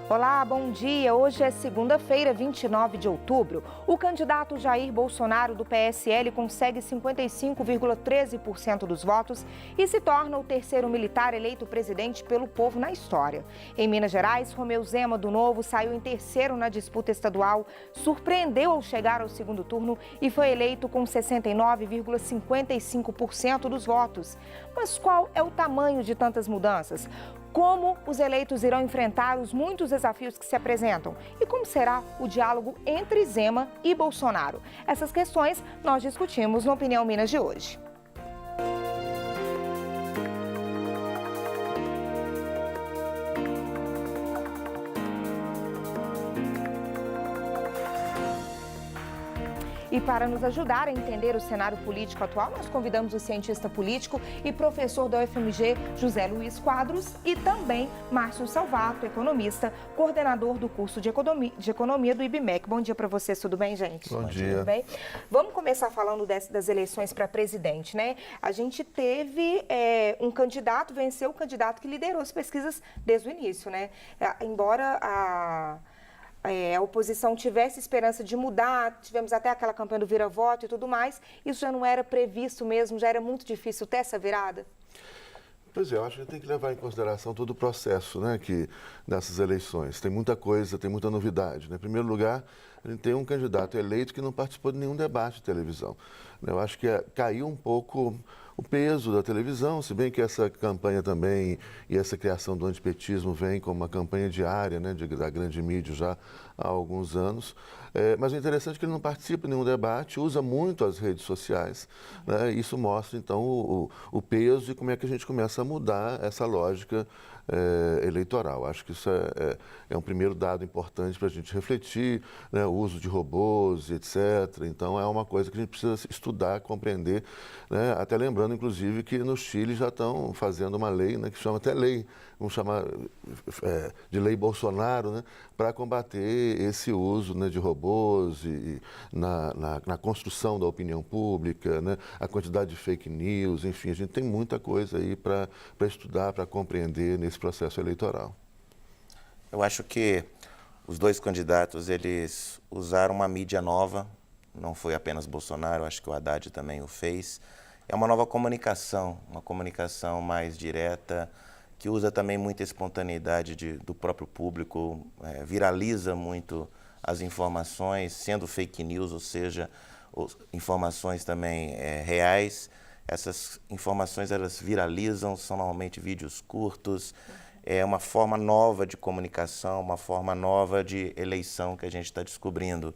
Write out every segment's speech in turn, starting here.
Olá, bom dia. Hoje é segunda-feira, 29 de outubro. O candidato Jair Bolsonaro, do PSL, consegue 55,13% dos votos e se torna o terceiro militar eleito presidente pelo povo na história. Em Minas Gerais, Romeu Zema, do Novo, saiu em terceiro na disputa estadual, surpreendeu ao chegar ao segundo turno e foi eleito com 69,55% dos votos. Mas qual é o tamanho de tantas mudanças? Como os eleitos irão enfrentar os muitos desafios que se apresentam? E como será o diálogo entre Zema e Bolsonaro? Essas questões nós discutimos no Opinião Minas de hoje. E para nos ajudar a entender o cenário político atual, nós convidamos o cientista político e professor da UFMG, José Luiz Quadros, e também Márcio Salvato, economista, coordenador do curso de Economia do IBMEC. Bom dia para vocês, tudo bem, gente? Bom dia. Tudo bem? Vamos começar falando das eleições para presidente, né? A gente teve um candidato, venceu o candidato que liderou as pesquisas desde o início, né? Embora a oposição tivesse esperança de mudar, tivemos até aquela campanha do vira-voto e tudo mais, isso já não era previsto mesmo, já era muito difícil ter essa virada? Pois é, eu acho que tem que levar em consideração todo o processo, né, dessas eleições. Tem muita coisa, tem muita novidade, né? Em primeiro lugar, a gente tem um candidato eleito que não participou de nenhum debate de televisão. Eu acho que caiu um pouco o peso da televisão, se bem que essa campanha também e essa criação do antipetismo vem como uma campanha diária, né, da grande mídia já há alguns anos. Mas o interessante é que ele não participa de nenhum debate, usa muito as redes sociais, né? Isso mostra, então, o peso e como é que a gente começa a mudar essa lógica eleitoral. Acho que isso é um primeiro dado importante para a gente refletir, né? O uso de robôs, etc. Então, é uma coisa que a gente precisa estudar, compreender, né? Até lembrando, inclusive, que no Chile já estão fazendo uma lei, né, que chama até lei, vamos chamar de lei Bolsonaro, né, para combater esse uso, né, de robôs na construção da opinião pública, né, a quantidade de fake news, enfim, a gente tem muita coisa aí para estudar, para compreender nesse processo eleitoral. Eu acho que os dois candidatos, eles usaram uma mídia nova, não foi apenas Bolsonaro, acho que o Haddad também o fez. É uma nova comunicação, uma comunicação mais direta, que usa também muita espontaneidade do próprio público, viraliza muito as informações, sendo fake news, ou seja, informações também reais. Essas informações, elas viralizam, são normalmente vídeos curtos, é uma forma nova de comunicação, uma forma nova de eleição que a gente está descobrindo.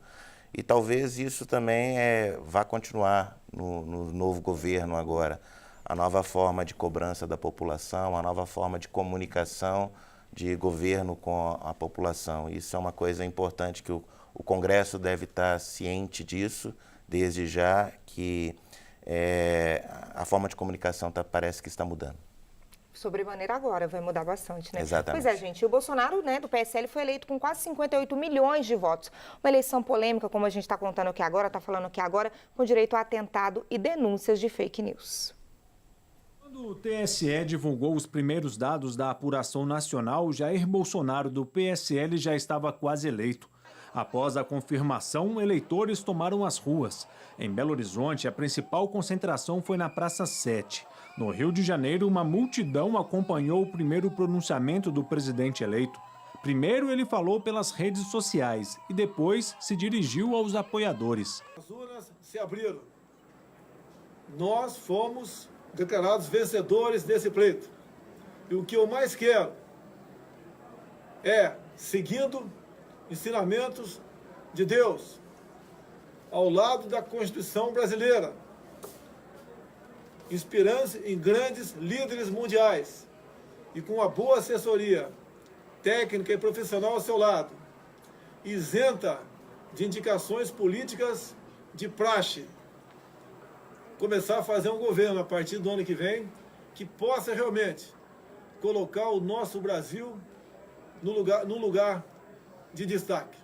E talvez isso também vá continuar no novo governo agora. A nova forma de cobrança da população, a nova forma de comunicação de governo com a população. Isso é uma coisa importante que o Congresso deve estar ciente disso, desde já, que a forma de comunicação parece que está mudando. Sobremaneira agora, vai mudar bastante, né? Exatamente. Pois é, gente, o Bolsonaro, né, do PSL, foi eleito com quase 58 milhões de votos. Uma eleição polêmica, como a gente está contando aqui agora, está falando aqui agora, com direito a atentado e denúncias de fake news. Quando o TSE divulgou os primeiros dados da apuração nacional, Jair Bolsonaro, do PSL, já estava quase eleito. Após a confirmação, eleitores tomaram as ruas. Em Belo Horizonte, a principal concentração foi na Praça 7. No Rio de Janeiro, uma multidão acompanhou o primeiro pronunciamento do presidente eleito. Primeiro, ele falou pelas redes sociais e depois se dirigiu aos apoiadores. As urnas se abriram. Nós fomos declarados vencedores desse pleito. E o que eu mais quero é, seguindo ensinamentos de Deus, ao lado da Constituição brasileira, inspirando-se em grandes líderes mundiais e com uma boa assessoria técnica e profissional ao seu lado, isenta de indicações políticas de praxe, começar a fazer um governo a partir do ano que vem que possa realmente colocar o nosso Brasil no lugar de destaque.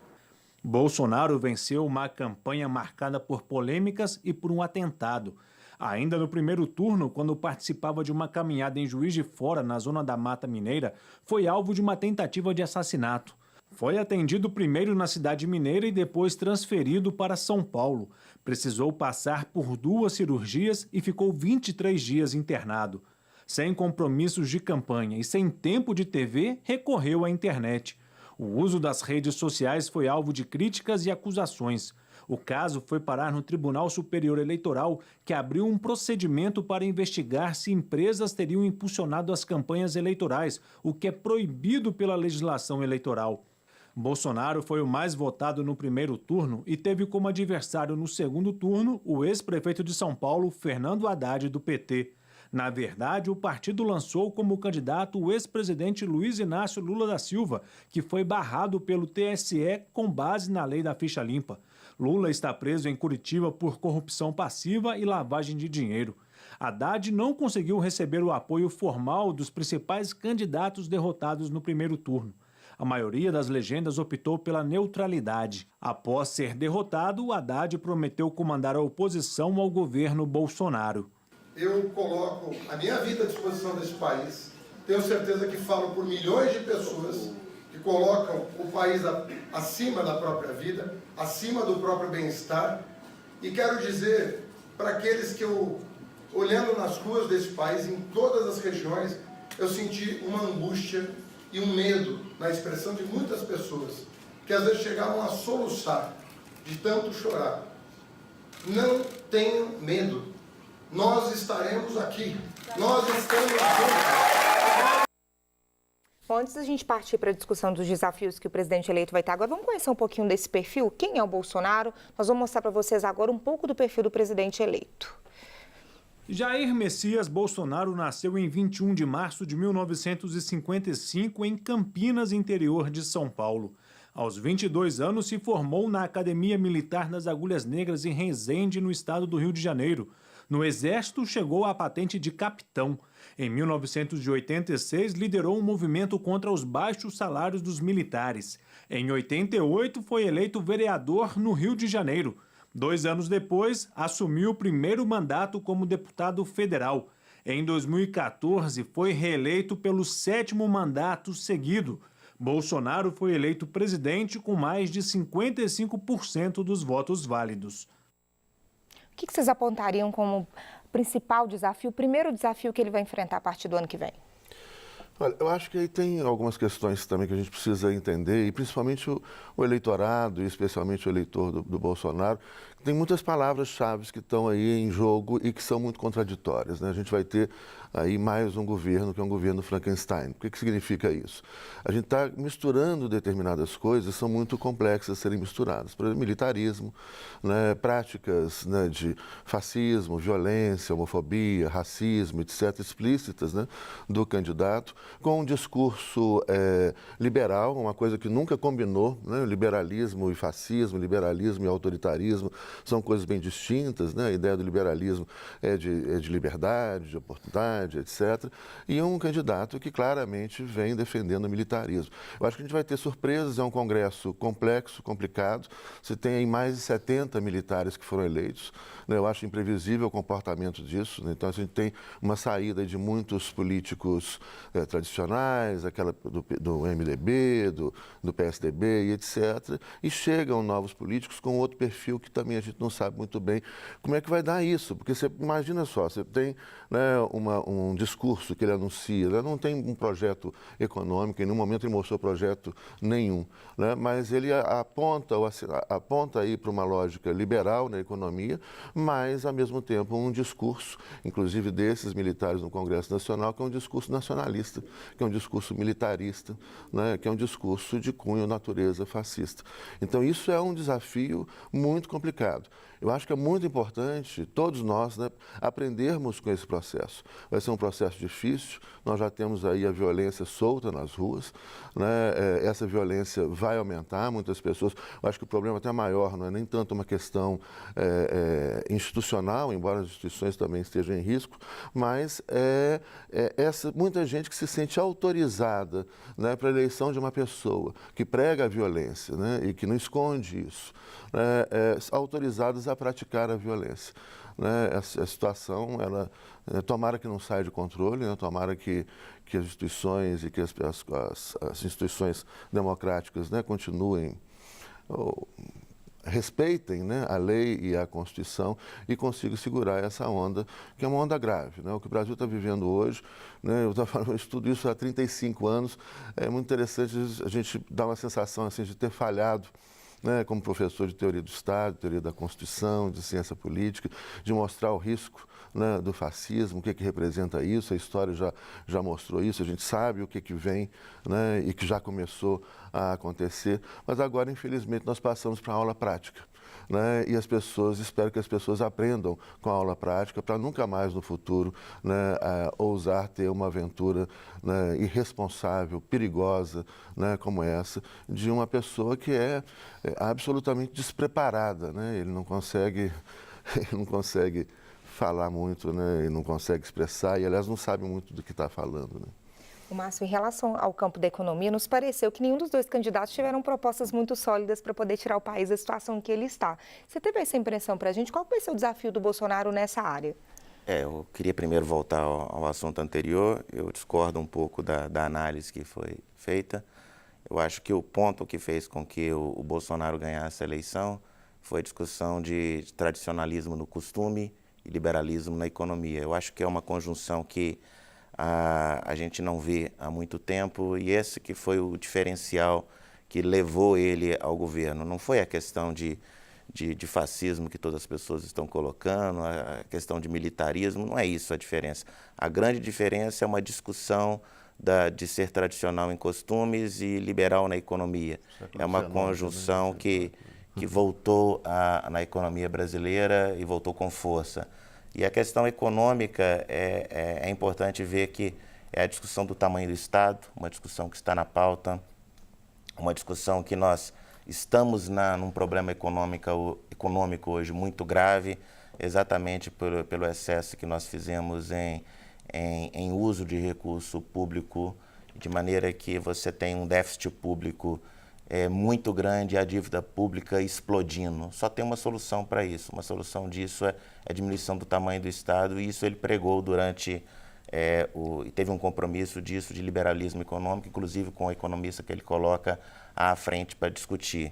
Bolsonaro venceu uma campanha marcada por polêmicas e por um atentado. Ainda no primeiro turno, quando participava de uma caminhada em Juiz de Fora, na zona da Mata Mineira, foi alvo de uma tentativa de assassinato. Foi atendido primeiro na cidade mineira e depois transferido para São Paulo. Precisou passar por 2 cirurgias e ficou 23 dias internado. Sem compromissos de campanha e sem tempo de TV, recorreu à internet. O uso das redes sociais foi alvo de críticas e acusações. O caso foi parar no Tribunal Superior Eleitoral, que abriu um procedimento para investigar se empresas teriam impulsionado as campanhas eleitorais, o que é proibido pela legislação eleitoral. Bolsonaro foi o mais votado no primeiro turno e teve como adversário no segundo turno o ex-prefeito de São Paulo, Fernando Haddad, do PT. Na verdade, o partido lançou como candidato o ex-presidente Luiz Inácio Lula da Silva, que foi barrado pelo TSE com base na lei da ficha limpa. Lula está preso em Curitiba por corrupção passiva e lavagem de dinheiro. Haddad não conseguiu receber o apoio formal dos principais candidatos derrotados no primeiro turno. A maioria das legendas optou pela neutralidade. Após ser derrotado, Haddad prometeu comandar a oposição ao governo Bolsonaro. Eu coloco a minha vida à disposição desse país. Tenho certeza que falo por milhões de pessoas que colocam o país acima da própria vida, acima do próprio bem-estar. E quero dizer para aqueles que eu, olhando nas ruas desse país, em todas as regiões, eu senti uma angústia e um medo na expressão de muitas pessoas, que às vezes chegavam a soluçar de tanto chorar. Não tenham medo, nós estaremos aqui, nós estamos aqui. Bom, antes da gente partir para a discussão dos desafios que o presidente eleito vai ter agora, vamos conhecer um pouquinho desse perfil. Quem é o Bolsonaro? Nós vamos mostrar para vocês agora um pouco do perfil do presidente eleito. Jair Messias Bolsonaro nasceu em 21 de março de 1955 em Campinas, interior de São Paulo. Aos 22 anos, se formou na Academia Militar das Agulhas Negras em Resende, no estado do Rio de Janeiro. No Exército, chegou à patente de capitão. Em 1986, liderou um movimento contra os baixos salários dos militares. Em 88, foi eleito vereador no Rio de Janeiro. 2 anos depois, assumiu o primeiro mandato como deputado federal. Em 2014, foi reeleito pelo 7º mandato seguido. Bolsonaro foi eleito presidente com mais de 55% dos votos válidos. O que vocês apontariam como principal desafio, o primeiro desafio que ele vai enfrentar a partir do ano que vem? Olha, eu acho que aí tem algumas questões também que a gente precisa entender, e principalmente o eleitorado, e especialmente o eleitor do Bolsonaro. Tem muitas palavras-chave que estão aí em jogo e que são muito contraditórias, né? A gente vai ter aí mais um governo que é um governo Frankenstein. O que significa isso? A gente está misturando determinadas coisas que são muito complexas a serem misturadas. Por exemplo, militarismo, né? Práticas, né, de fascismo, violência, homofobia, racismo, etc., explícitas, né, do candidato, com um discurso liberal, uma coisa que nunca combinou, né? Liberalismo e fascismo, liberalismo e autoritarismo são coisas bem distintas, né? A ideia do liberalismo é de liberdade, de oportunidade, etc. E é um candidato que claramente vem defendendo o militarismo. Eu acho que a gente vai ter surpresas, é um congresso complexo, complicado. Você tem aí mais de 70 militares que foram eleitos, né? Eu acho imprevisível o comportamento disso, né? Então a gente tem uma saída de muitos políticos tradicionais, aquela do MDB, do PSDB e etc. E chegam novos políticos com outro perfil que também a gente não sabe muito bem como é que vai dar isso. Porque você imagina só, você tem, né, um discurso que ele anuncia, né, não tem um projeto econômico, em nenhum momento ele mostrou projeto nenhum, né, mas ele aponta aí para uma lógica liberal na economia, mas ao mesmo tempo um discurso, inclusive desses militares no Congresso Nacional, que é um discurso nacionalista, que é um discurso militarista, né, que é um discurso de cunho natureza fascista. Então isso é um desafio muito complicado. Eu acho que é muito importante todos nós, né, aprendermos com esse processo. Vai ser um processo difícil, nós já temos aí a violência solta nas ruas, né, essa violência vai aumentar, muitas pessoas, eu acho que o problema até maior, não é nem tanto uma questão institucional, embora as instituições também estejam em risco, mas muita gente que se sente autorizada, né, para a eleição de uma pessoa que prega a violência, né, e que não esconde isso, autorizadas a praticar a violência. né, a situação, tomara que não saia de controle, né, tomara que as instituições e que as instituições democráticas, né, continuem, respeitem, né, a lei e a Constituição e consigam segurar essa onda, que é uma onda grave, né? O que o Brasil está vivendo hoje, né, eu estudo isso há 35 anos, é muito interessante a gente dar uma sensação assim, de ter falhado, né, como professor de teoria do Estado, teoria da Constituição, de ciência política, de mostrar o risco, né, do fascismo, o que representa isso, a história já mostrou isso, a gente sabe o que vem, né, e que já começou a acontecer, mas agora, infelizmente, nós passamos para a aula prática. Né, e espero que as pessoas aprendam com a aula prática para nunca mais no futuro, né, ousar ter uma aventura, né, irresponsável, perigosa, né, como essa, de uma pessoa que é absolutamente despreparada, né, ele não consegue falar muito, né, ele não consegue expressar e, aliás, não sabe muito do que está falando. Né. O Márcio, em relação ao campo da economia, nos pareceu que nenhum dos dois candidatos tiveram propostas muito sólidas para poder tirar o país da situação em que ele está. Você teve essa impressão para a gente? Qual vai ser o desafio do Bolsonaro nessa área? Eu queria primeiro voltar ao assunto anterior. Eu discordo um pouco da análise que foi feita. Eu acho que o ponto que fez com que o Bolsonaro ganhasse a eleição foi a discussão de tradicionalismo no costume e liberalismo na economia. Eu acho que é uma conjunção que a gente não vê há muito tempo e esse que foi o diferencial que levou ele ao governo. Não foi a questão de fascismo que todas as pessoas estão colocando, a questão de militarismo, não é isso a diferença. A grande diferença é uma discussão de ser tradicional em costumes e liberal na economia. É uma conjunção que voltou na economia brasileira e voltou com força. E a questão econômica, é importante ver que é a discussão do tamanho do Estado, uma discussão que está na pauta, uma discussão que nós estamos num problema econômico hoje muito grave, exatamente pelo excesso que nós fizemos em uso de recurso público, de maneira que você tem um déficit público muito grande, a dívida pública explodindo. Só tem uma solução para isso. Uma solução disso é a diminuição do tamanho do Estado, e isso ele pregou durante e teve um compromisso disso, de liberalismo econômico, inclusive com o economista que ele coloca à frente para discutir.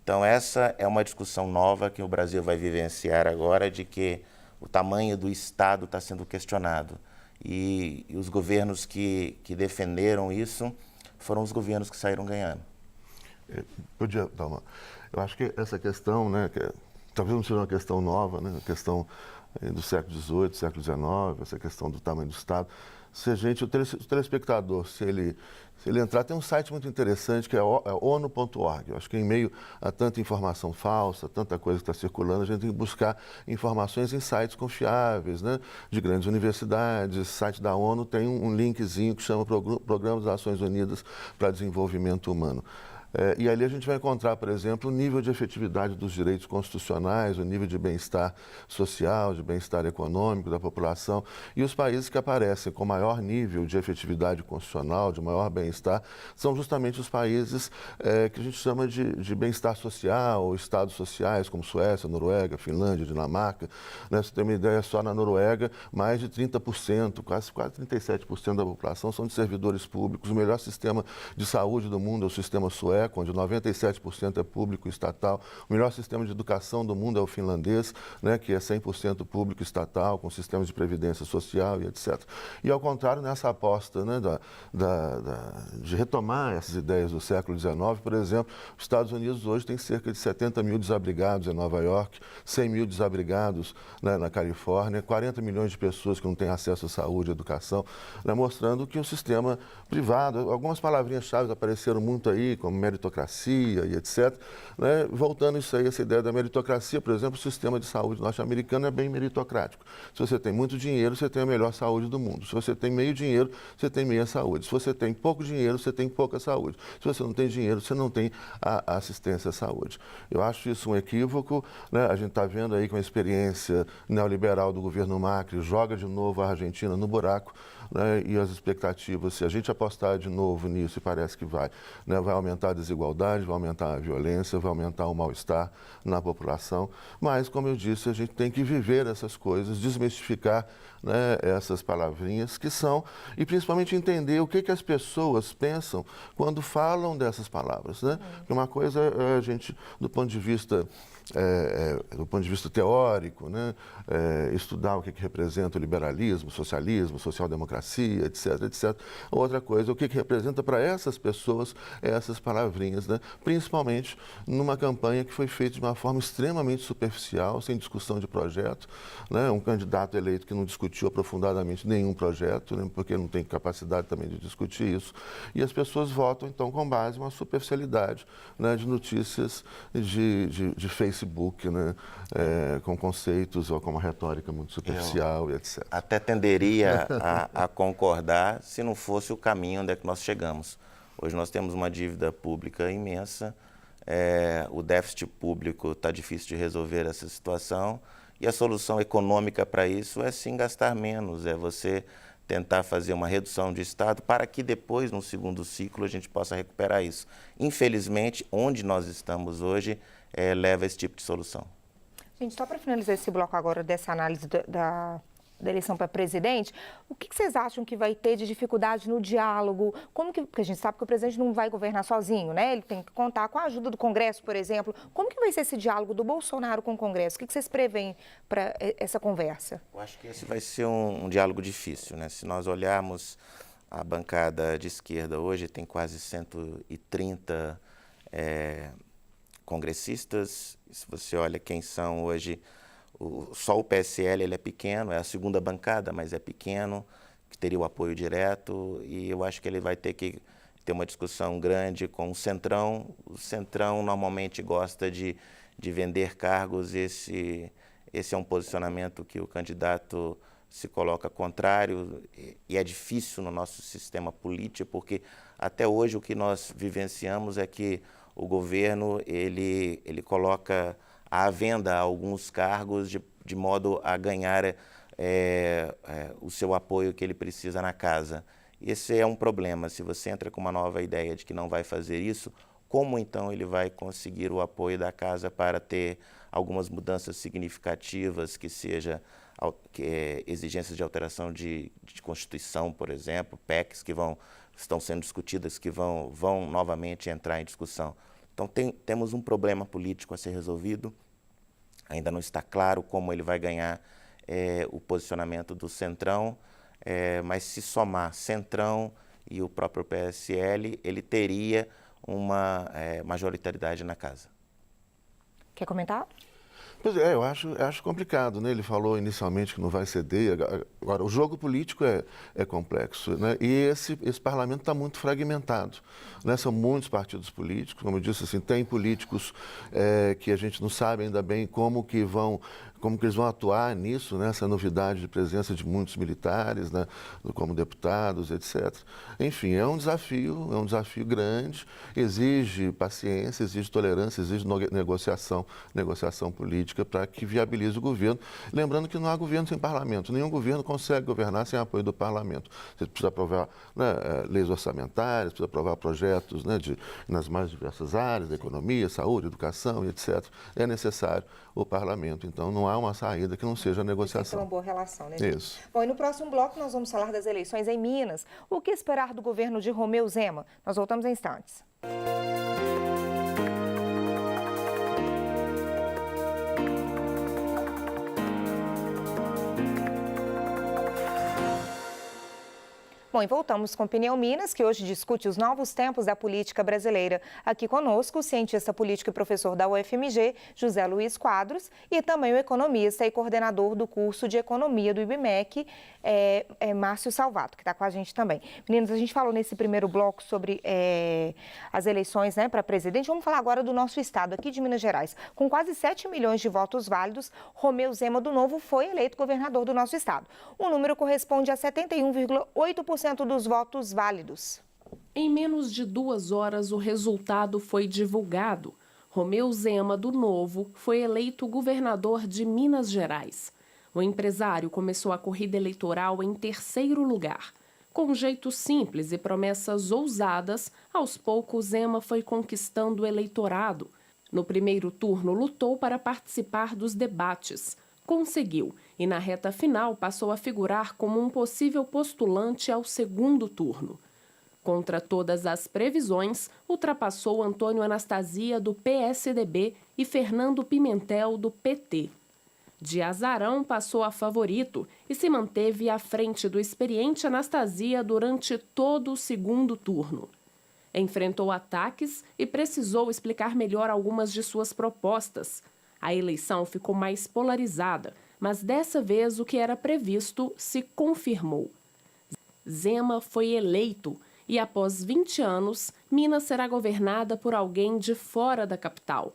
Então, essa é uma discussão nova que o Brasil vai vivenciar agora, de que o tamanho do Estado está sendo questionado. E os governos que defenderam isso foram os governos que saíram ganhando. Podia dar uma... Eu acho que essa questão, né, talvez não seja uma questão nova, né, a questão do século XVIII, século XIX, essa questão do tamanho do Estado. Se a gente, o telespectador, se ele entrar, tem um site muito interessante que é onu.org. Eu acho que em meio a tanta informação falsa, tanta coisa que está circulando, a gente tem que buscar informações em sites confiáveis, né, de grandes universidades. O site da ONU tem um linkzinho que chama Programa das Nações Unidas para Desenvolvimento Humano. E ali a gente vai encontrar, por exemplo, o nível de efetividade dos direitos constitucionais, o nível de bem-estar social, de bem-estar econômico da população. E os países que aparecem com maior nível de efetividade constitucional, de maior bem-estar, são justamente os países que a gente chama de bem-estar social, ou estados sociais, como Suécia, Noruega, Finlândia, Dinamarca. Né? Você tem uma ideia, só na Noruega, mais de 30%, quase 37% da população são de servidores públicos. O melhor sistema de saúde do mundo é o sistema sueco, onde 97% é público estatal. O melhor sistema de educação do mundo é o finlandês, né, que é 100% público estatal, com sistemas de previdência social e etc. E, ao contrário, nessa aposta, né, de retomar essas ideias do século XIX, por exemplo, os Estados Unidos hoje tem cerca de 70 mil desabrigados em Nova York, 100 mil desabrigados, né, na Califórnia, 40 milhões de pessoas que não têm acesso à saúde e à educação, né, mostrando que o sistema privado, algumas palavrinhas-chave apareceram muito aí, como meritocracia e etc. Né? Voltando isso aí, essa ideia da meritocracia, por exemplo, o sistema de saúde norte-americano é bem meritocrático. Se você tem muito dinheiro, você tem a melhor saúde do mundo. Se você tem meio dinheiro, você tem meia saúde. Se você tem pouco dinheiro, você tem pouca saúde. Se você não tem dinheiro, você não tem a assistência à saúde. Eu acho isso um equívoco, né? A gente está vendo aí com a experiência neoliberal do governo Macri, joga de novo a Argentina no buraco, né? E as expectativas, se a gente apostar de novo nisso, e parece que vai, né? Vai aumentar a desigualdade, vai aumentar a violência, vai aumentar o mal-estar na população. Mas, como eu disse, a gente tem que viver essas coisas, desmistificar, né, essas palavrinhas que são, e principalmente entender o que as pessoas pensam quando falam dessas palavras, né? Uma coisa é a gente, do ponto de vista teórico, né, estudar o que representa o liberalismo, socialismo, social-democracia, etc, etc. Outra coisa, o que representa para essas pessoas essas palavrinhas, né? Principalmente numa campanha que foi feita de uma forma extremamente superficial, sem discussão de projeto, né? Um candidato eleito que não discutiu aprofundadamente nenhum projeto, né? Porque não tem capacidade também de discutir isso. E as pessoas votam, então, com base em uma superficialidade, né, de notícias de Facebook, né, com conceitos ou com uma retórica muito superficial e etc. Até tenderia a concordar se não fosse o caminho onde é que nós chegamos. Hoje nós temos uma dívida pública imensa, o déficit público está difícil de resolver essa situação e a solução econômica para isso é sim gastar menos, é você tentar fazer uma redução de Estado para que depois, no segundo ciclo, a gente possa recuperar isso. Infelizmente, onde nós estamos hoje leva a esse tipo de solução. Gente, só para finalizar esse bloco agora dessa análise da eleição para presidente, o que vocês acham que vai ter de dificuldade no diálogo? Porque a gente sabe que o presidente não vai governar sozinho, né? Ele tem que contar com a ajuda do Congresso, por exemplo. Como que vai ser esse diálogo do Bolsonaro com o Congresso? O que vocês preveem para essa conversa? Eu acho que esse vai ser um diálogo difícil, né? Se nós olharmos a bancada de esquerda hoje, tem quase 130 congressistas. Se você olha quem são hoje, só o PSL ele é pequeno, é a segunda bancada, mas é pequeno, que teria o apoio direto, e eu acho que ele vai ter que ter uma discussão grande com o Centrão. O Centrão normalmente gosta de vender cargos, esse é um posicionamento que o candidato se coloca contrário, e é difícil no nosso sistema político, porque até hoje o que nós vivenciamos é que o governo ele coloca à venda alguns cargos de modo a ganhar o seu apoio que ele precisa na casa. Esse é um problema. Se você entra com uma nova ideia de que não vai fazer isso, como então ele vai conseguir o apoio da casa para ter algumas mudanças significativas, que seja exigências de alteração de Constituição, por exemplo, PECs que estão sendo discutidas, que vão novamente entrar em discussão. Então temos um problema político a ser resolvido, ainda não está claro como ele vai ganhar o posicionamento do Centrão, mas se somar Centrão e o próprio PSL, ele teria uma majoritariedade na casa. Quer comentar? Pois é, eu acho complicado, né? Ele falou inicialmente que não vai ceder. Agora, o jogo político é complexo, né? E esse parlamento está muito fragmentado, né? São muitos partidos políticos, como eu disse, assim, tem políticos que a gente não sabe ainda bem como que eles vão atuar nisso, né? Essa novidade de presença de muitos militares, né? Como deputados, etc. Enfim, é um desafio grande, exige paciência, exige tolerância, exige negociação política para que viabilize o governo. Lembrando que não há governo sem parlamento, nenhum governo consegue governar sem apoio do parlamento. Você precisa aprovar, né, leis orçamentárias, precisa aprovar projetos, né, nas mais diversas áreas, da economia, saúde, educação, etc. É necessário o parlamento, então não há uma saída que não seja a negociação. Tem uma boa relação, né? Isso. Bom, e no próximo bloco nós vamos falar das eleições em Minas. O que esperar do governo de Romeu Zema? Nós voltamos em instantes. Bom, e voltamos com Opinião Minas, que hoje discute os novos tempos da política brasileira. Aqui conosco o cientista político e professor da UFMG, José Luiz Quadros, e também o economista e coordenador do curso de Economia do IBMEC, Márcio Salvato, que está com a gente também. Meninos, a gente falou nesse primeiro bloco sobre as eleições, né, para presidente. Vamos falar agora do nosso estado, aqui de Minas Gerais. Com quase 7 milhões de votos válidos, Romeu Zema do Novo foi eleito governador do nosso estado. O número corresponde a 71,8% dos votos válidos. Em menos de 2 horas, o resultado foi divulgado. Romeu Zema, do Novo, foi eleito governador de Minas Gerais. O empresário começou a corrida eleitoral em terceiro lugar, Com jeito simples e promessas ousadas, aos poucos Zema foi conquistando o eleitorado. No primeiro turno, lutou para participar dos debates. Conseguiu e, na reta final, passou a figurar como um possível postulante ao segundo turno. Contra todas as previsões, ultrapassou Antônio Anastasia, do PSDB, e Fernando Pimentel, do PT. De azarão, passou a favorito e se manteve à frente do experiente Anastasia durante todo o segundo turno. Enfrentou ataques e precisou explicar melhor algumas de suas propostas. A eleição ficou mais polarizada, mas dessa vez o que era previsto se confirmou. Zema foi eleito e, após 20 anos, Minas será governada por alguém de fora da capital.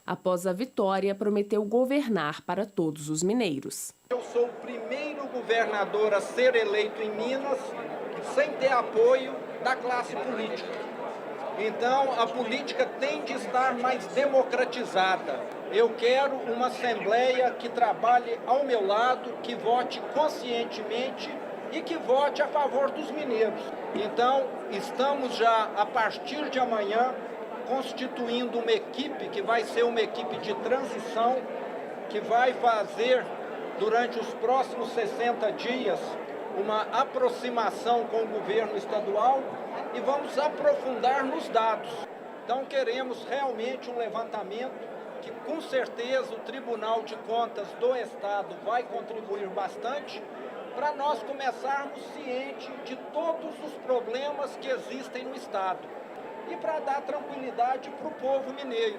Após a vitória, prometeu governar para todos os mineiros. Eu sou o primeiro governador a ser eleito em Minas sem ter apoio da classe política. Então, a política tem de estar mais democratizada. Eu quero uma Assembleia que trabalhe ao meu lado, que vote conscientemente e que vote a favor dos mineiros. Então, estamos já, a partir de amanhã, constituindo uma equipe que vai ser uma equipe de transição, que vai fazer, durante os próximos 60 dias, uma aproximação com o governo estadual e vamos aprofundar nos dados. Então, queremos realmente um levantamento que, com certeza, o Tribunal de Contas do Estado vai contribuir bastante para nós começarmos cientes de todos os problemas que existem no Estado e para dar tranquilidade para o povo mineiro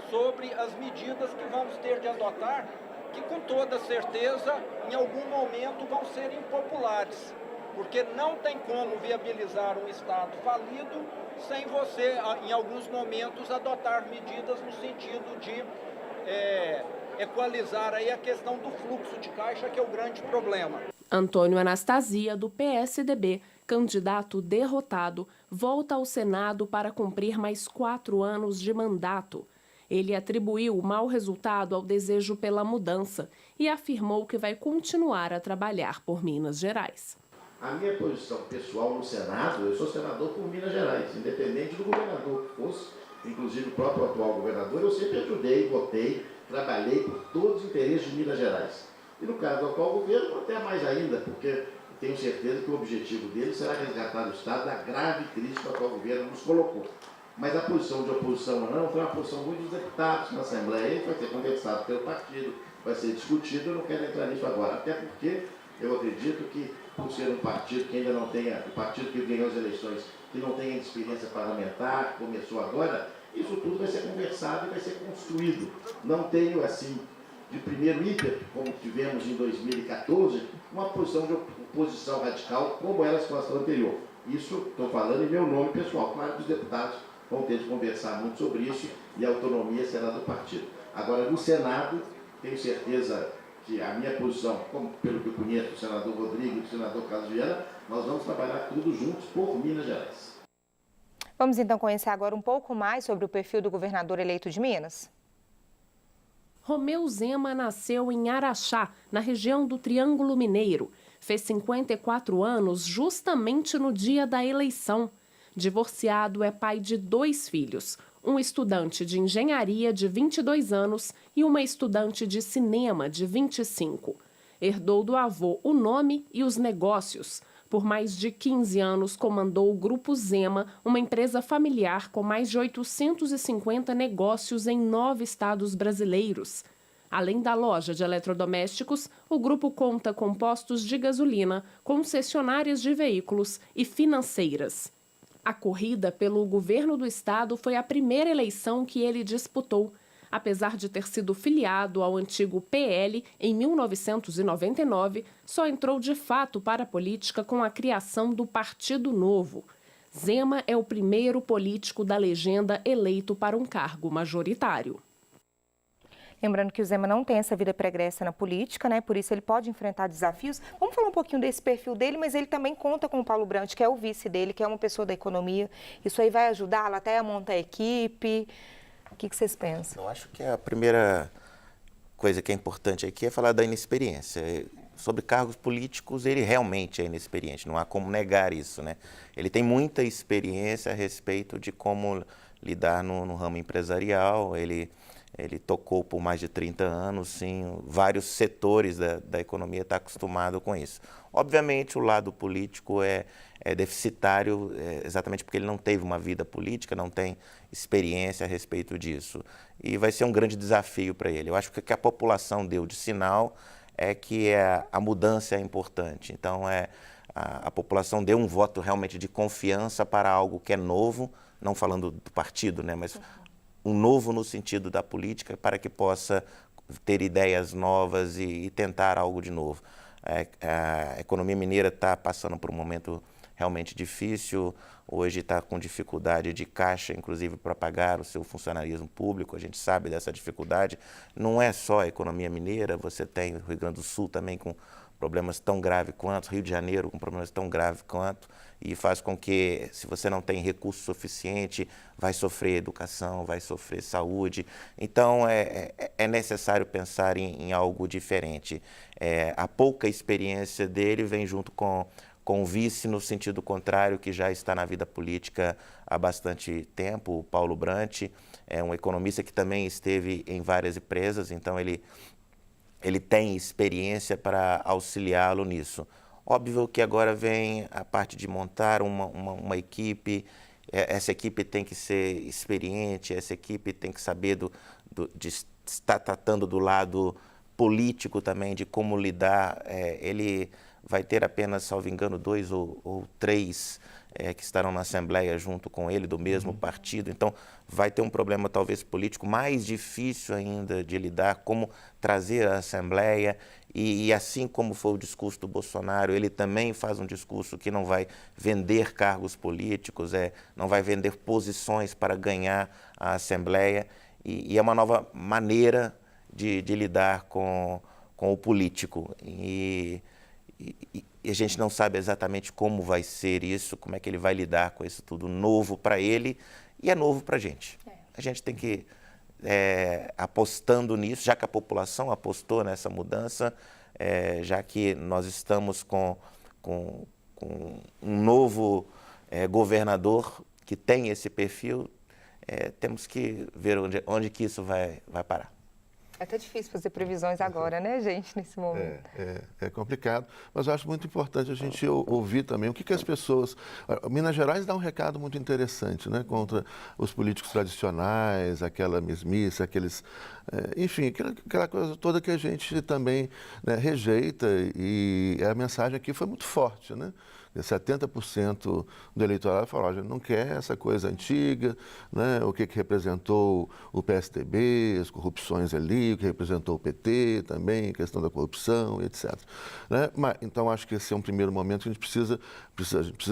sobre as medidas que vamos ter de adotar, que com toda certeza, em algum momento, vão ser impopulares, porque não tem como viabilizar um Estado falido sem você, em alguns momentos, adotar medidas no sentido de equalizar aí a questão do fluxo de caixa, que é o grande problema. Antônio Anastasia, do PSDB, candidato derrotado, volta ao Senado para cumprir mais 4 anos de mandato. Ele atribuiu o mau resultado ao desejo pela mudança e afirmou que vai continuar a trabalhar por Minas Gerais. A minha posição pessoal no Senado, eu sou senador por Minas Gerais, independente do governador que fosse, inclusive o próprio atual governador, eu sempre ajudei, votei, trabalhei por todos os interesses de Minas Gerais. E no caso do atual governo, até mais ainda, porque tenho certeza que o objetivo dele será resgatar o Estado da grave crise que o atual governo nos colocou. Mas a posição de oposição ou não foi uma posição muito dos deputados na Assembleia, e vai ser conversado pelo partido, vai ser discutido, eu não quero entrar nisso agora, até porque eu acredito que, por ser um partido que ainda não tenha, o partido que ganhou as eleições, que não tenha experiência parlamentar, que começou agora, isso tudo vai ser conversado e vai ser construído. Não tenho, assim, de primeiro ímpeto, como tivemos em 2014, uma posição de oposição radical como era a situação anterior. Isso estou falando em meu nome pessoal. Claro que os deputados vão ter de conversar muito sobre isso e a autonomia será do partido. Agora, no Senado, tenho certeza que a minha posição, como pelo que eu conheço, o senador Rodrigo e o senador Carlos Viana, nós vamos trabalhar todos juntos por Minas Gerais. Vamos então conhecer agora um pouco mais sobre o perfil do governador eleito de Minas. Romeu Zema nasceu em Araxá, na região do Triângulo Mineiro. Fez 54 anos justamente no dia da eleição. Divorciado, é pai de 2 filhos, um estudante de engenharia de 22 anos e uma estudante de cinema de 25. Herdou do avô o nome e os negócios. Por mais de 15 anos, comandou o Grupo Zema, uma empresa familiar com mais de 850 negócios em 9 estados brasileiros. Além da loja de eletrodomésticos, o grupo conta com postos de gasolina, concessionárias de veículos e financeiras. A corrida pelo governo do estado foi a primeira eleição que ele disputou. Apesar de ter sido filiado ao antigo PL em 1999, só entrou de fato para a política com a criação do Partido Novo. Zema é o primeiro político da legenda eleito para um cargo majoritário. Lembrando que o Zema não tem essa vida pregressa na política, né? Por isso ele pode enfrentar desafios. Vamos falar um pouquinho desse perfil dele, mas ele também conta com o Paulo Brandt, que é o vice dele, que é uma pessoa da economia. Isso aí vai ajudá-lo até a montar a equipe. O que vocês pensam? Eu acho que a primeira coisa que é importante aqui é falar da inexperiência. sobre cargos políticos, ele realmente é inexperiente, não há como negar isso, né? Ele tem muita experiência a respeito de como lidar no ramo empresarial, ele tocou por mais de 30 anos, sim, vários setores da economia, está acostumado com isso. Obviamente, o lado político é deficitário, exatamente porque ele não teve uma vida política, não tem experiência a respeito disso. E vai ser um grande desafio para ele. Eu acho que o que a população deu de sinal é que a mudança é importante. Então, a população deu um voto realmente de confiança para algo que é novo, não falando do partido, né, mas um novo no sentido da política, para que possa ter ideias novas e tentar algo de novo. A economia mineira está passando por um momento realmente difícil, hoje está com dificuldade de caixa, inclusive para pagar o seu funcionarismo público, a gente sabe dessa dificuldade. Não é só a economia mineira, você tem o Rio Grande do Sul também com problemas tão graves quanto, Rio de Janeiro com problemas tão graves quanto, e faz com que, se você não tem recurso suficiente, vai sofrer educação, vai sofrer saúde. Então, é necessário pensar em algo diferente. A pouca experiência dele vem junto com o vice, no sentido contrário, que já está na vida política há bastante tempo, o Paulo Brant, é um economista que também esteve em várias empresas, então ele tem experiência para auxiliá-lo nisso. Óbvio que agora vem a parte de montar uma equipe, essa equipe tem que ser experiente, essa equipe tem que saber de estar tratando do lado político também, de como lidar. Ele vai ter apenas, salvo engano, 2 ou 3 que estarão na Assembleia junto com ele, do mesmo partido. Então, vai ter um problema talvez político mais difícil ainda de lidar, como trazer a Assembleia. E assim como foi o discurso do Bolsonaro, ele também faz um discurso que não vai vender cargos políticos, não vai vender posições para ganhar a Assembleia. E é uma nova maneira de lidar com o político. E a gente não sabe exatamente como vai ser isso, como é que ele vai lidar com isso tudo novo para ele e é novo para a gente. A gente tem que, apostando nisso, já que a população apostou nessa mudança, já que nós estamos com um novo governador que tem esse perfil, temos que ver onde que isso vai parar. É até difícil fazer previsões agora, né, gente, nesse momento. É complicado, mas eu acho muito importante a gente ouvir também o que as pessoas... Minas Gerais dá um recado muito interessante, né, contra os políticos tradicionais, aquela mesmice, aqueles... enfim, aquela coisa toda que a gente também, né, rejeita, e a mensagem aqui foi muito forte, né? 70% do eleitorado falou, a gente não quer essa coisa antiga, né? O que representou o PSDB, as corrupções ali, o que representou o PT também, a questão da corrupção, etc. Né? Mas, então, acho que esse é um primeiro momento que a gente precisa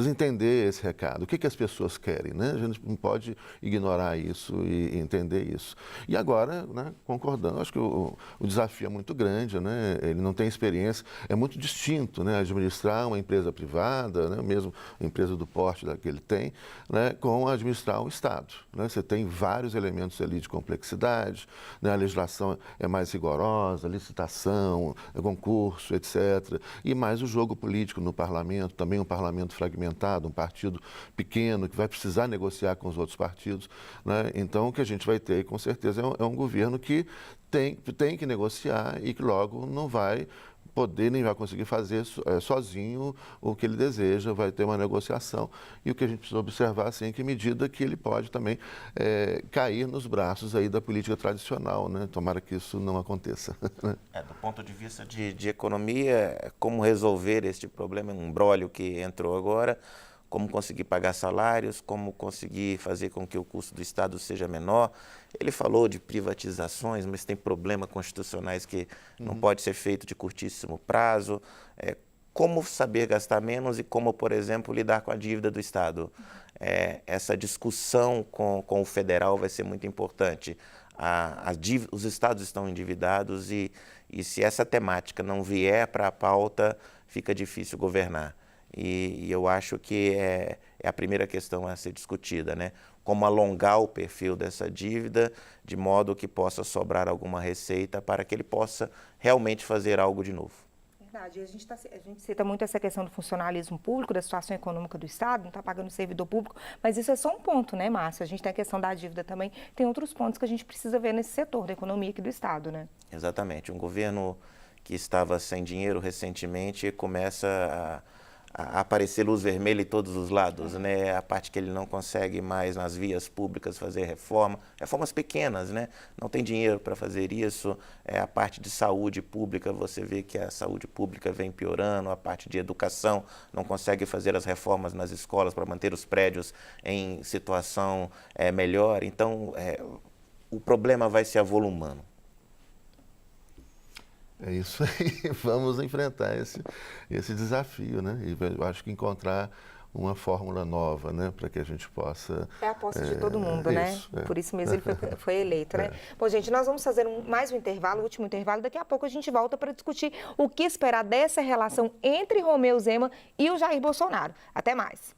entender esse recado. O que as pessoas querem, né? A gente não pode ignorar isso e entender isso. E agora, né, concordando, acho que o desafio é muito grande, né? Ele não tem experiência, é muito distinto, né? Administrar uma empresa privada, né, mesmo a empresa do porte que ele tem, né, com administrar um Estado. Né? Você tem vários elementos ali de complexidade, né, a legislação é mais rigorosa, licitação, concurso, etc. E mais o jogo político no parlamento, também um parlamento fragmentado, um partido pequeno que vai precisar negociar com os outros partidos. Né? Então, o que a gente vai ter, com certeza, é um governo que tem que negociar e que logo não vai poder nem vai conseguir fazer sozinho o que ele deseja, vai ter uma negociação. E o que a gente precisa observar, assim, é que medida que ele pode também cair nos braços aí da política tradicional, né? Tomara que isso não aconteça. Do ponto de vista de economia, como resolver este problema, um imbróglio que entrou agora, como conseguir pagar salários, como conseguir fazer com que o custo do Estado seja menor. Ele falou de privatizações, mas tem problemas constitucionais que não pode ser feito de curtíssimo prazo. Como saber gastar menos e como, por exemplo, lidar com a dívida do Estado. Essa discussão com o federal vai ser muito importante. Os estados estão endividados e se essa temática não vier para a pauta, fica difícil governar. E eu acho que é a primeira questão a ser discutida, né? Como alongar o perfil dessa dívida de modo que possa sobrar alguma receita para que ele possa realmente fazer algo de novo. Verdade. A gente cita muito essa questão do funcionalismo público, da situação econômica do Estado, não está pagando servidor público, mas isso é só um ponto, né, Márcio? A gente tem a questão da dívida também, tem outros pontos que a gente precisa ver nesse setor da economia aqui do Estado, né? Exatamente. Um governo que estava sem dinheiro recentemente começa a aparecer luz vermelha em todos os lados, né? A parte que ele não consegue mais nas vias públicas fazer reformas pequenas, né? Não tem dinheiro para fazer isso. A parte de saúde pública, você vê que a saúde pública vem piorando, a parte de educação não consegue fazer as reformas nas escolas para manter os prédios em situação melhor. Então, o problema vai se avolumando. É isso aí, vamos enfrentar esse desafio, né? E eu acho que encontrar uma fórmula nova, né? Para que a gente possa... É a aposta de todo mundo, né? Por isso mesmo ele foi eleito, né? Bom, gente, nós vamos fazer mais um intervalo, o último intervalo. Daqui a pouco a gente volta para discutir o que esperar dessa relação entre Romeu Zema e o Jair Bolsonaro. Até mais.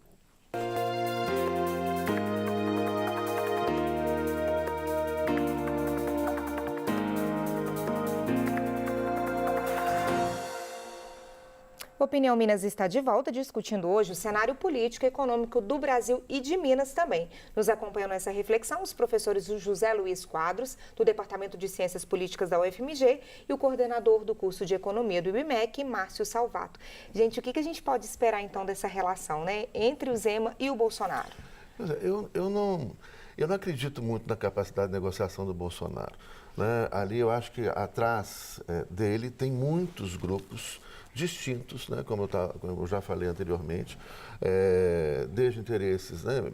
Opinião Minas está de volta, discutindo hoje o cenário político e econômico do Brasil e de Minas também. Nos acompanham nessa reflexão os professores José Luiz Quadros, do Departamento de Ciências Políticas da UFMG, e o coordenador do curso de Economia do IBMEC, Márcio Salvato. Gente, o que a gente pode esperar então dessa relação, né, entre o Zema e o Bolsonaro? Eu não acredito muito na capacidade de negociação do Bolsonaro, né? Ali eu acho que atrás dele tem muitos grupos distintos, né, como eu já falei anteriormente, desde interesses, né,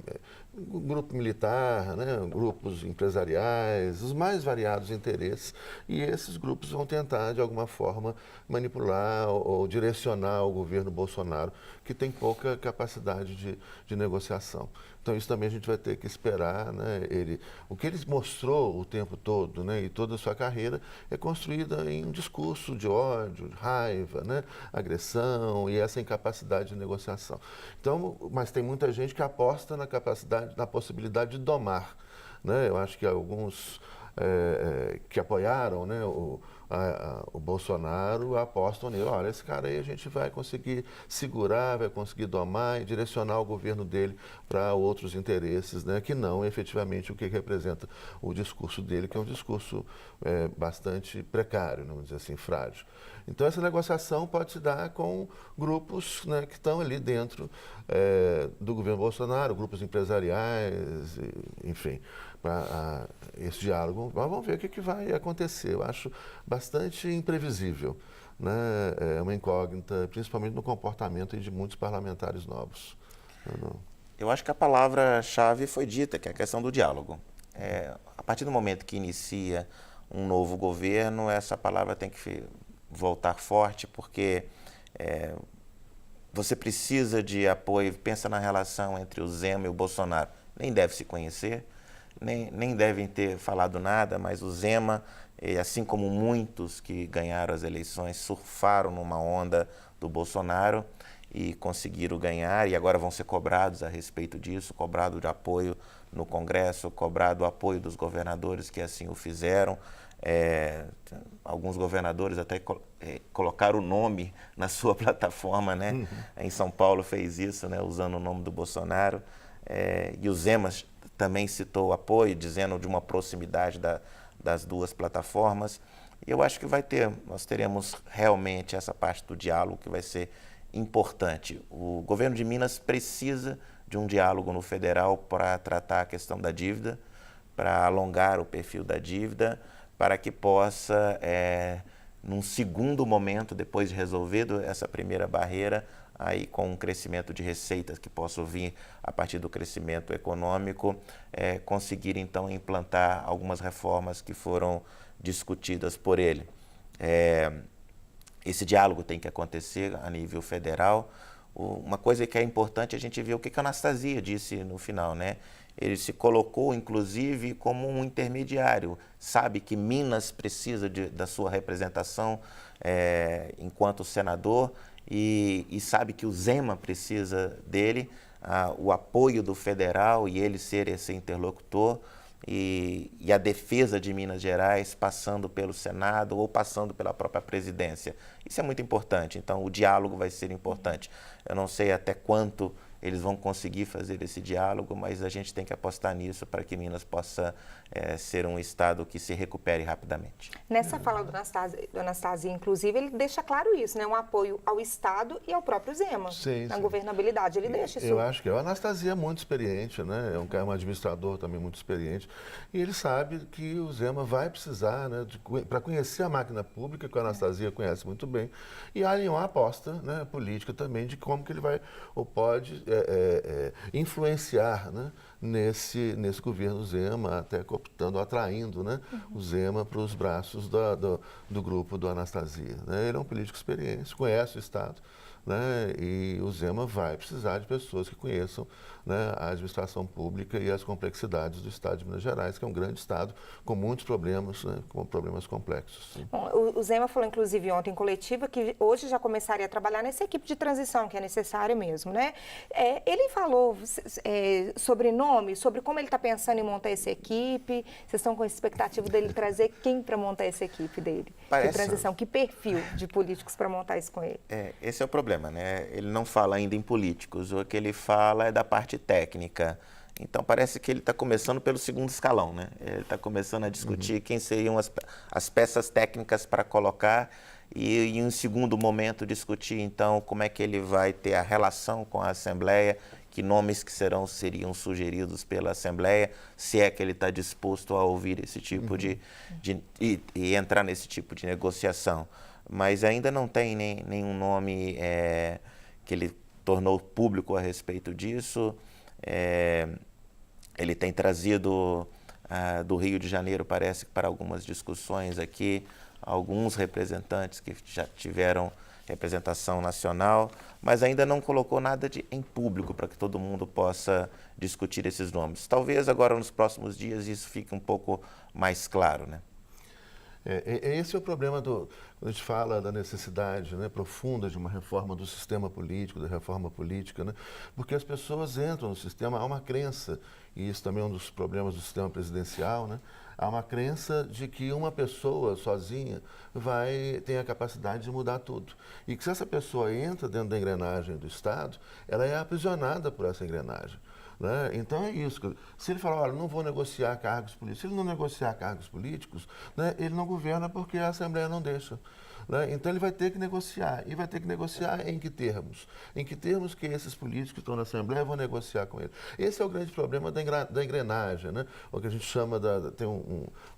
grupo militar, né, grupos empresariais, os mais variados interesses, e esses grupos vão tentar, de alguma forma, manipular ou direcionar o governo Bolsonaro, que tem pouca capacidade de negociação. Então, isso também a gente vai ter que esperar, né? O que ele mostrou o tempo todo, né, e toda a sua carreira é construída em um discurso de ódio, de raiva, né, agressão e essa incapacidade de negociação. Então, mas tem muita gente que aposta na possibilidade de domar, né? Eu acho que alguns que apoiaram, né, o Bolsonaro apostam nele. Olha, esse cara aí a gente vai conseguir segurar, vai conseguir domar e direcionar o governo dele para outros interesses, né, que não efetivamente o que representa o discurso dele, que é um discurso bastante precário, vamos dizer assim, frágil. Então, essa negociação pode se dar com grupos, né, que estão ali dentro do governo Bolsonaro, grupos empresariais, enfim, para esse diálogo. Mas vamos ver o que vai acontecer. Eu acho bastante imprevisível, né? É uma incógnita, principalmente no comportamento de muitos parlamentares novos. Eu acho que a palavra-chave foi dita, que é a questão do diálogo. A partir do momento que inicia um novo governo, essa palavra tem que voltar forte, porque você precisa de apoio. Pensa na relação entre o Zema e o Bolsonaro. Nem deve se conhecer, nem devem ter falado nada, mas o Zema, assim como muitos que ganharam as eleições, surfaram numa onda do Bolsonaro e conseguiram ganhar, e agora vão ser cobrados a respeito disso, cobrado de apoio no Congresso, cobrado o apoio dos governadores que assim o fizeram. Alguns governadores até colocaram o nome na sua plataforma, né? Uhum. Em São Paulo fez isso, né? Usando o nome do Bolsonaro. E o Zema também citou o apoio, dizendo de uma proximidade das duas plataformas. E eu acho que nós teremos realmente essa parte do diálogo que vai ser importante. O governo de Minas precisa de um diálogo no federal para tratar a questão da dívida, para alongar o perfil da dívida, para que possa, num segundo momento, depois de resolvido essa primeira barreira, aí com um crescimento de receitas que possa vir a partir do crescimento econômico, conseguir então implantar algumas reformas que foram discutidas por ele. Esse diálogo tem que acontecer a nível federal. Uma coisa que é importante a gente ver o que a Anastasia disse no final, né? Ele se colocou, inclusive, como um intermediário. Sabe que Minas precisa da sua representação enquanto senador e sabe que o Zema precisa dele, o apoio do federal e ele ser esse interlocutor. e a defesa de Minas Gerais passando pelo Senado ou passando pela própria presidência. Isso é muito importante, então o diálogo vai ser importante. Eu não sei até quanto eles vão conseguir fazer esse diálogo, mas a gente tem que apostar nisso para que Minas possa ser um estado que se recupere rapidamente. Nessa fala do Anastasia, inclusive, ele deixa claro isso, né? Um apoio ao Estado e ao próprio Zema, na governabilidade. Ele deixa isso. Eu acho que o Anastasia é muito experiente, né? É um administrador também muito experiente. E ele sabe que o Zema vai precisar, né, para conhecer a máquina pública, que o Anastasia conhece muito bem, e há uma aposta, né, política também de como que ele vai ou pode influenciar, né, nesse governo Zema, até cooptando, atraindo, né, o Zema para os braços do grupo do Anastasia. Né? Ele é um político experiente, conhece o Estado, né, e o Zema vai precisar de pessoas que conheçam, né, a administração pública e as complexidades do Estado de Minas Gerais, que é um grande Estado com muitos problemas, né, com problemas complexos. Sim. Bom, o Zema falou, inclusive, ontem em coletiva, que hoje já começaria a trabalhar nessa equipe de transição, que é necessária mesmo, né? Ele falou sobre nome, sobre como ele está pensando em montar essa equipe. Vocês estão com a expectativa dele trazer quem para montar essa equipe dele? De transição, que perfil de políticos para montar isso com ele? Esse é o problema, né? Ele não fala ainda em políticos, o que ele fala é da parte técnica. Então, parece que ele está começando pelo segundo escalão, né? Ele está começando a discutir quem seriam as peças técnicas para colocar e, em um segundo momento, discutir, então, como é que ele vai ter a relação com a Assembleia, que nomes que seriam sugeridos pela Assembleia, se é que ele está disposto a ouvir esse tipo e entrar nesse tipo de negociação. Mas ainda não tem nenhum nome que ele tornou público a respeito disso. Ele tem trazido do Rio de Janeiro, parece que para algumas discussões aqui, alguns representantes que já tiveram representação nacional, mas ainda não colocou nada em público para que todo mundo possa discutir esses nomes. Talvez agora nos próximos dias isso fique um pouco mais claro, né? Esse é o problema quando a gente fala da necessidade, né, profunda de uma reforma do sistema político, da reforma política, né, porque as pessoas entram no sistema, há uma crença, e isso também é um dos problemas do sistema presidencial, né, há uma crença de que uma pessoa sozinha tem a capacidade de mudar tudo. E que se essa pessoa entra dentro da engrenagem do Estado, ela é aprisionada por essa engrenagem. Né? Então é isso. Se ele falar, olha, não vou negociar cargos políticos, se ele não negociar cargos políticos, né, ele não governa porque a Assembleia não deixa. Né? Então ele vai ter que negociar. E vai ter que negociar em que termos? Em que termos que esses políticos que estão na Assembleia vão negociar com ele? Esse é o grande problema da engrenagem. Né? O que a gente chama tem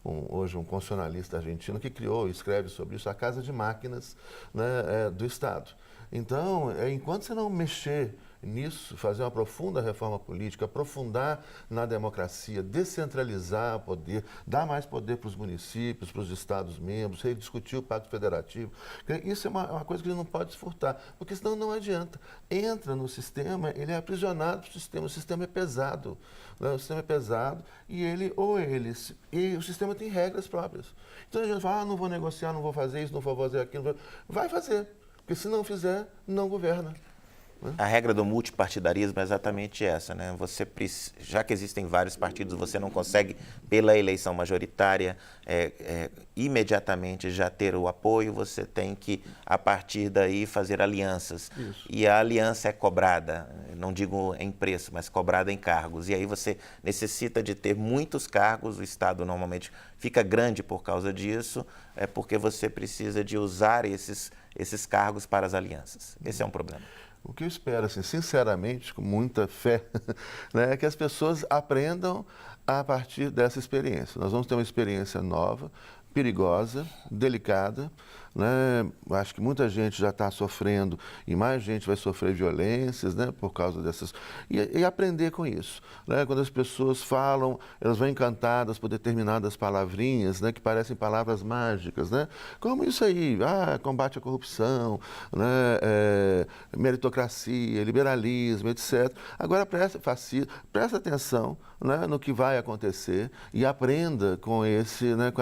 hoje um constitucionalista argentino que criou e escreve sobre isso, a Casa de Máquinas, né, do Estado. Então, enquanto você não mexer nisso, fazer uma profunda reforma política, aprofundar na democracia, descentralizar o poder, dar mais poder para os municípios, para os estados-membros, rediscutir o Pacto Federativo. Isso é uma coisa que a gente não pode se furtar, porque senão não adianta. Entra no sistema, ele é aprisionado o sistema é pesado. Né? O sistema é pesado e o sistema tem regras próprias. Então a gente fala, não vou negociar, não vou fazer isso, não vou fazer aquilo. Vai fazer, porque se não fizer, não governa. A regra do multipartidarismo é exatamente essa, né? Já que existem vários partidos, você não consegue, pela eleição majoritária, imediatamente já ter o apoio, você tem que, a partir daí, fazer alianças. Isso. E a aliança é cobrada, não digo em preço, mas cobrada em cargos. E aí você necessita de ter muitos cargos, o Estado normalmente fica grande por causa disso, porque você precisa de usar esses cargos para as alianças. Esse é um problema. O que eu espero, assim, sinceramente, com muita fé, né, é que as pessoas aprendam a partir dessa experiência. Nós vamos ter uma experiência nova, perigosa, delicada, né? Acho que muita gente já está sofrendo e mais gente vai sofrer violências, né, por causa dessas... E aprender com isso. Né? Quando as pessoas falam, elas vão encantadas por determinadas palavrinhas, né, que parecem palavras mágicas, né? Como isso aí, combate à corrupção, né, meritocracia, liberalismo, etc. Agora presta atenção, né, no que vai acontecer e aprenda com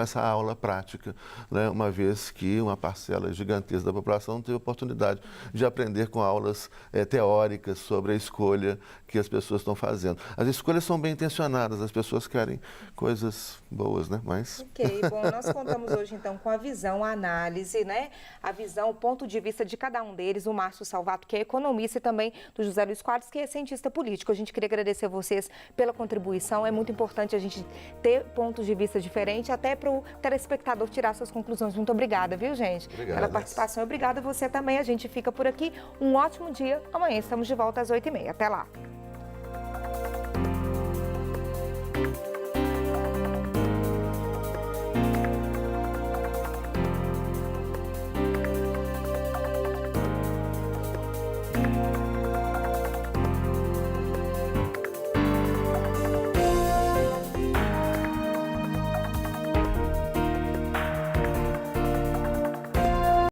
essa aula prática, né, uma vez que uma parcela gigantesca da população não teve oportunidade de aprender com aulas teóricas sobre a escolha que as pessoas estão fazendo. As escolhas são bem intencionadas, as pessoas querem coisas boas, né? Mas... Ok, bom, nós contamos hoje então com a visão, a análise, né? A visão, o ponto de vista de cada um deles, o Márcio Salvato, que é economista, e também do José Luiz Quadros, que é cientista político. A gente queria agradecer a vocês pela contribuição. É muito importante a gente ter pontos de vista diferentes, até para o telespectador tirar suas conclusões. Muito obrigada, viu, gente? Obrigado. Pela participação. Obrigada a você também. A gente fica por aqui. Um ótimo dia. Amanhã estamos de volta às 8h30. Até lá.